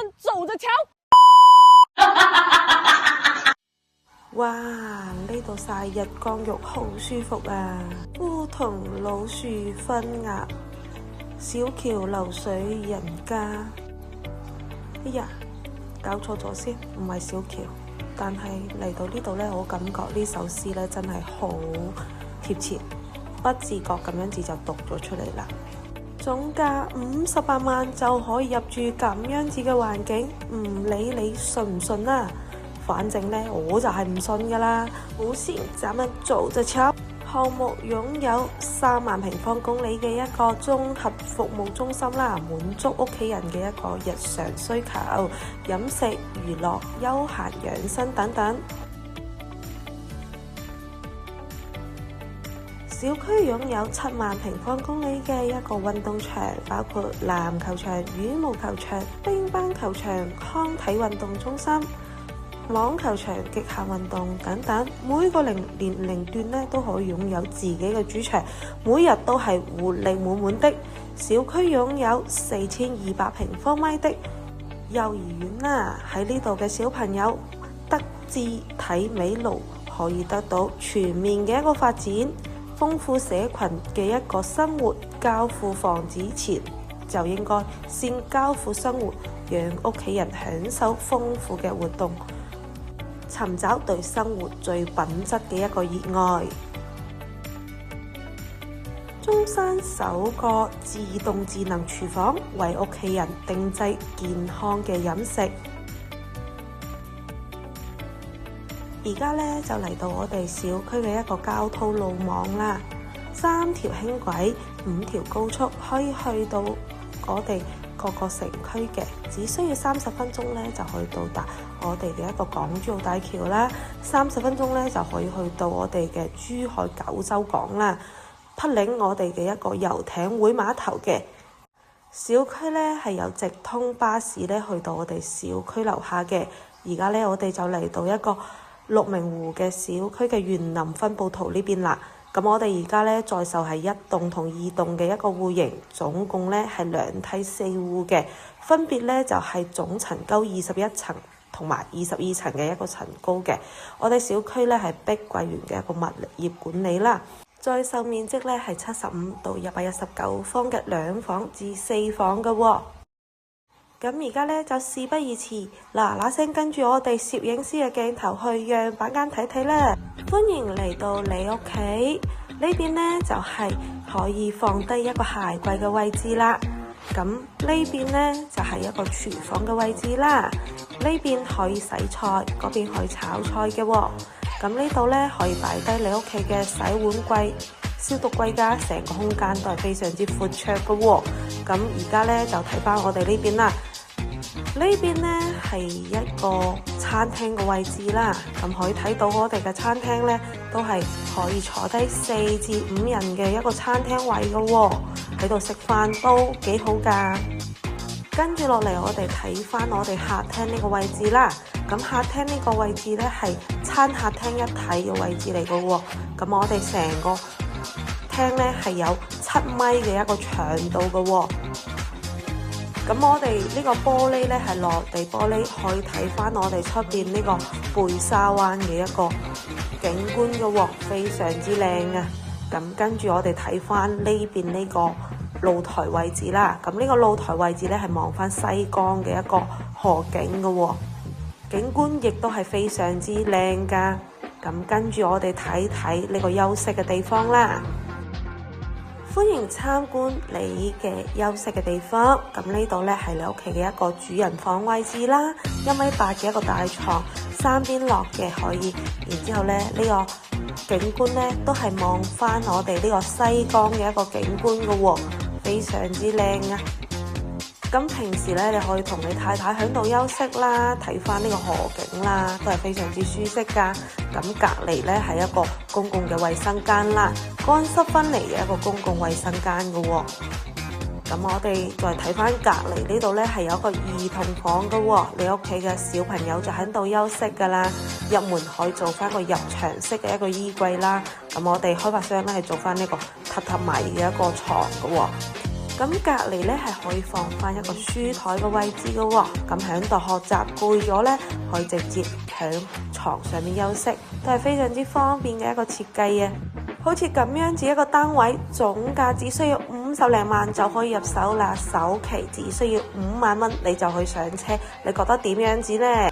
們走着瞧。哇！呢度曬日光浴好舒服啊！梧桐老樹分鴨，小橋流水人家。哎呀，搞錯咗先，唔係小橋。但係嚟到呢度呢，我感覺呢首詩呢真係好貼切，不自覺咁樣子就讀咗出嚟啦。總價58萬就可以入住咁樣子嘅環境，唔理你信唔信啦。反正呢，我就係唔信噶啦。冇先，咱們做就抄。項目擁有3萬平方公里嘅一個綜合服務中心啦，滿足屋企人嘅一個日常需求，飲食、娛樂、休閒、養生等等。小區擁有7萬平方公里嘅一個運動場，包括籃球場、羽毛球場、乒乓球場、康體運動中心、網球場、極限運動等等，每個年齡段呢都可以擁有自己嘅主場，每日都係活力滿滿的。小區擁有4200平方米的幼兒園啦，喺呢度嘅小朋友德智體美勞可以得到全面嘅一個發展，豐富社群嘅一個生活。交付房子前就應該先交付生活，讓屋企人享受豐富嘅活動，尋找對生活最品質嘅一個熱愛。中山首個自動智能廚房，為屋企人定製健康嘅飲食。而家呢，就嚟到我哋小區嘅一個交通路網啦，3條輕軌、5條高速，可以去到我哋各個城區嘅，只需要30分鐘呢就可以到達我哋嘅一個港珠澳大橋啦，30分鐘呢就可以去到我哋嘅珠海九洲港啦，毗鄰我哋嘅一個遊艇會碼頭嘅。小區呢係有直通巴士呢去到我哋小區樓下嘅。而家呢，我哋就嚟到一個鹿鳴湖嘅小區嘅園林分佈圖呢邊啦。咁我哋而家呢，在售係1棟同2棟嘅一個戶型，總共呢係2梯4戶嘅，分別呢就係總層高21層同埋22層嘅一個層高嘅。我哋小區呢係碧桂園嘅一個物業管理啦，在售面積呢係75到119方嘅2房至4房嘅喎。咁而家呢，就事不宜遲，嗱聲跟住我哋攝影師嘅鏡頭去樣板間睇睇啦。歡迎嚟到你屋企呢邊呢，就係可以放低一個鞋櫃嘅位置啦。咁呢邊呢，就係一個廚房嘅位置啦。呢邊可以洗菜，嗰邊可以炒菜嘅喎。咁呢度呢，可以擺低你屋企嘅洗碗櫃、消毒櫃㗎，成個空間都係非常之闊綽嘅喎。咁而家呢，就睇翻我哋呢邊啦。呢邊呢係一個餐廳嘅位置啦，咁可以睇到我哋嘅餐廳呢都係可以坐低4至5人嘅一個餐廳位嘅喎，喺度食飯都幾好㗎。跟住落嚟，我哋睇翻我哋客廳呢個位置啦。咁客廳呢個位置呢係餐客廳一體嘅位置嚟嘅喎。咁我哋成個廳呢係有7米嘅一個長度嘅喎。咁我哋呢個玻璃呢係落地玻璃，可以睇翻我哋出邊呢個貝沙灣嘅一個景觀嘅喎，非常之靚啊！咁跟住我哋睇翻呢邊呢個露台位置啦。咁呢個露台位置呢係望翻西江嘅一個河景嘅喎，景觀亦都係非常之靚噶。咁跟住我哋睇睇呢個休息嘅地方啦。歡迎參觀你嘅休息嘅地方。咁呢度呢係你屋企嘅一個主人房位置啦，1.8米嘅一個大床，3邊落嘅可以。然之後呢，呢個景觀呢都係望翻我哋呢個西江嘅一個景觀嘅喎，非常之靚啊！咁平時呢，你可以同你太太喺度休息啦，睇翻呢個河景啦，都係非常之舒適噶。咁隔離呢係一個公共嘅衛生間啦，乾濕分離嘅一個公共衛生間嘅喎。咁我哋再睇翻隔離呢度呢，係有一個兒童房嘅喎，你屋企嘅小朋友就喺度休息噶啦。入門可以做翻個入場式嘅一個衣櫃啦。咁我哋開發商呢係做翻呢個榻榻米嘅一個床嘅喎。咁隔離咧係可以放翻一個書台嘅位置嘅喎，咁喺度學習攰咗咧，可以直接喺床上面休息，都係非常之方便嘅一個設計啊！好似咁樣子一個單位，總價只需要50零萬就可以入手啦，首期只需要5萬蚊，你就去上車，你覺得點樣子呢？